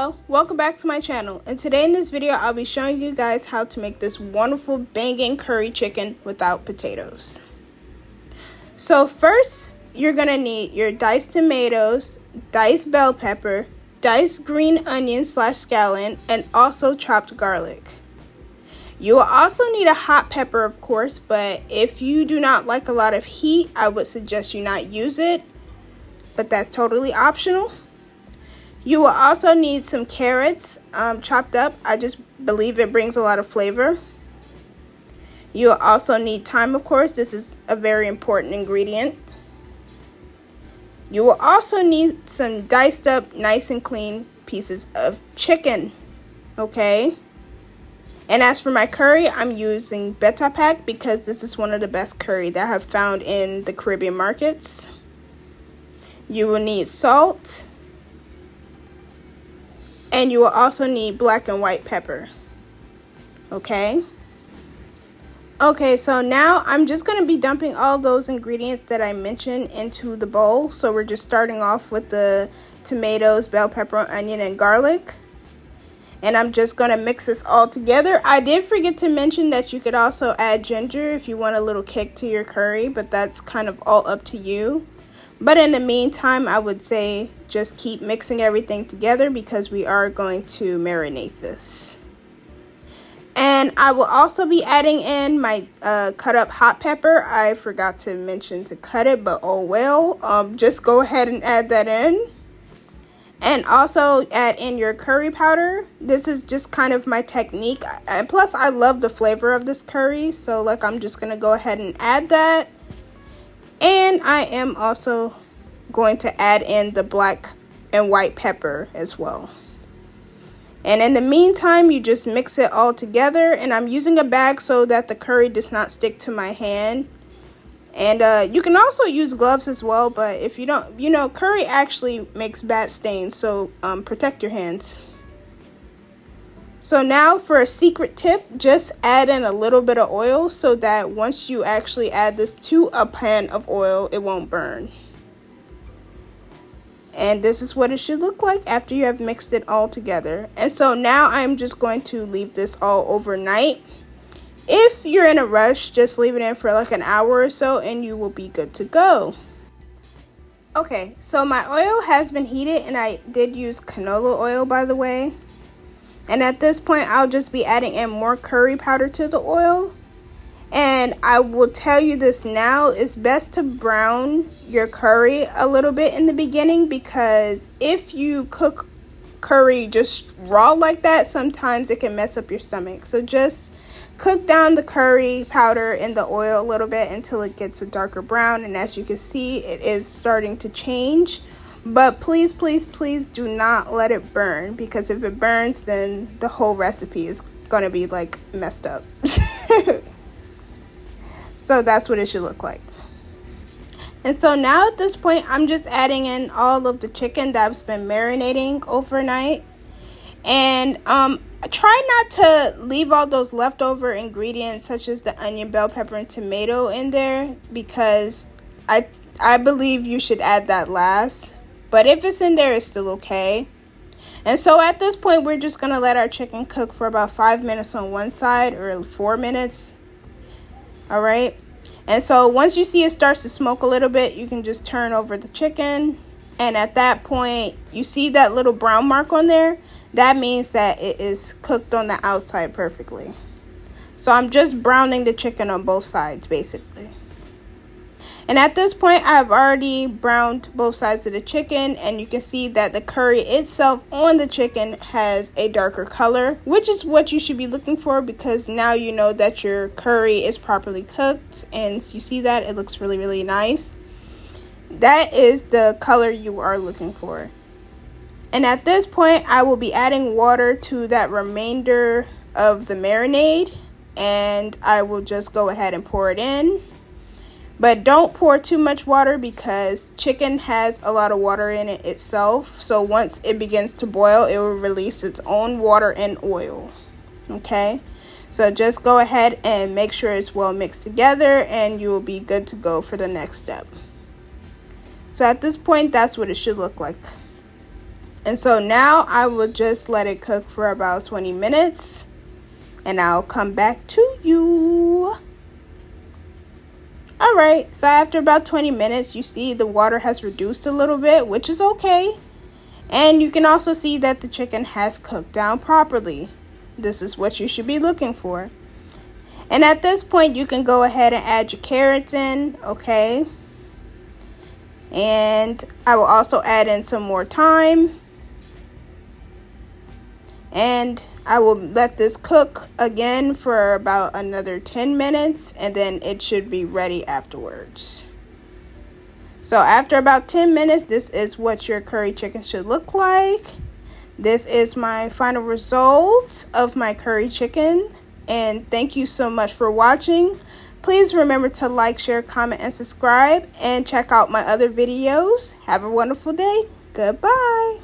Hello, welcome back to my channel, and today in this video I'll be showing you guys how to make this wonderful banging curry chicken without potatoes. So first you're gonna need your diced tomatoes, diced bell pepper, diced green onion / scallion, and also chopped garlic. You will also need a hot pepper, of course, but if you do not like a lot of heat, I would suggest you not use it, but that's totally optional. You will also need some carrots chopped up. I just believe it brings a lot of flavor. You will also need thyme, of course. This is a very important ingredient. You will also need some diced up nice and clean pieces of chicken, okay? And as for my curry, I'm using Beta Pack because this is one of the best curry that I have found in the Caribbean markets. You will need salt. And you will also need black and white pepper. Okay, so now I'm just going to be dumping all those ingredients that I mentioned into the bowl. So we're just starting off with the tomatoes, bell pepper, onion, and garlic. And I'm just going to mix this all together. I did forget to mention that you could also add ginger if you want a little kick to your curry, but that's kind of all up to you. But in the meantime, I would say just keep mixing everything together because we are going to marinate this. And I will also be adding in my cut up hot pepper. I forgot to mention to cut it, but oh well. Just go ahead and add that in. And also add in your curry powder. This is just kind of my technique. And plus, I love the flavor of this curry. So I'm just going to go ahead and add that. And I am also going to add in the black and white pepper as well. And in the meantime, you just mix it all together. And I'm using a bag so that the curry does not stick to my hand. And you can also use gloves as well. But if you don't, curry actually makes bad stains. So protect your hands. So now for a secret tip, just add in a little bit of oil so that once you actually add this to a pan of oil, it won't burn. And this is what it should look like after you have mixed it all together. And so now I'm just going to leave this all overnight. If you're in a rush, just leave it in for an hour or so and you will be good to go. Okay, so my oil has been heated and I did use canola oil, by the way. And at this point, I'll just be adding in more curry powder to the oil. And I will tell you this now, it's best to brown your curry a little bit in the beginning because if you cook curry just raw like that, sometimes it can mess up your stomach. So just cook down the curry powder in the oil a little bit until it gets a darker brown. And as you can see, it is starting to change. But please, please, please do not let it burn because if it burns, then the whole recipe is going to be messed up. So that's what it should look like. And so now at this point, I'm just adding in all of the chicken that I've been marinating overnight. And try not to leave all those leftover ingredients such as the onion, bell pepper, and tomato in there because I believe you should add that last. But if it's in there, it's still okay. And so at this point, we're just going to let our chicken cook for about 5 minutes on one side or 4 minutes. All right. And so once you see it starts to smoke a little bit, you can just turn over the chicken. And at that point, you see that little brown mark on there? That means that it is cooked on the outside perfectly. So I'm just browning the chicken on both sides, basically. And at this point, I've already browned both sides of the chicken, and you can see that the curry itself on the chicken has a darker color, which is what you should be looking for because now you know that your curry is properly cooked, and you see that it looks really, really nice. That is the color you are looking for. And at this point, I will be adding water to that remainder of the marinade, and I will just go ahead and pour it in. But don't pour too much water because chicken has a lot of water in it itself. So once it begins to boil, it will release its own water and oil. Okay? So just go ahead and make sure it's well mixed together and you will be good to go for the next step. So at this point, that's what it should look like. And so now I will just let it cook for about 20 minutes. And I'll come back to you. Alright, so after about 20 minutes, you see the water has reduced a little bit, which is okay. And you can also see that the chicken has cooked down properly. This is what you should be looking for. And at this point, you can go ahead and add your carrots in, okay? And I will also add in some more thyme. And I will let this cook again for about another 10 minutes, and then it should be ready afterwards. So after about 10 minutes, this is what your curry chicken should look like. This is my final result of my curry chicken. And thank you so much for watching. Please remember to like, share, comment, and subscribe. And check out my other videos. Have a wonderful day. Goodbye.